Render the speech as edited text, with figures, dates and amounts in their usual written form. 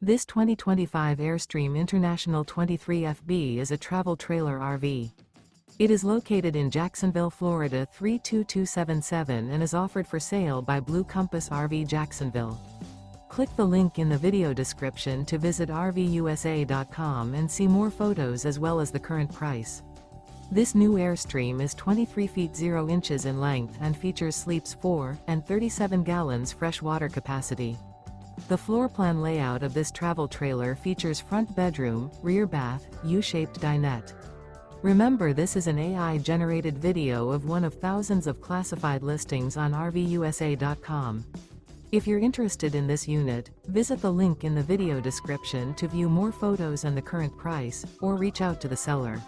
This 2025 Airstream International 23FB is a travel trailer RV. It is located in Jacksonville, Florida 32277 and is offered for sale by Blue Compass RV Jacksonville. Click the link in the video description to visit RVUSA.com and see more photos as well as the current price. This new Airstream is 23 feet 0 inches in length and features sleeps 4 and 37 gallons fresh water capacity. The floor plan layout of this travel trailer features front bedroom, rear bath, U-shaped dinette. Remember, this is an AI-generated video of one of thousands of classified listings on RVUSA.com. If you're interested in this unit, visit the link in the video description to view more photos and the current price, or reach out to the seller.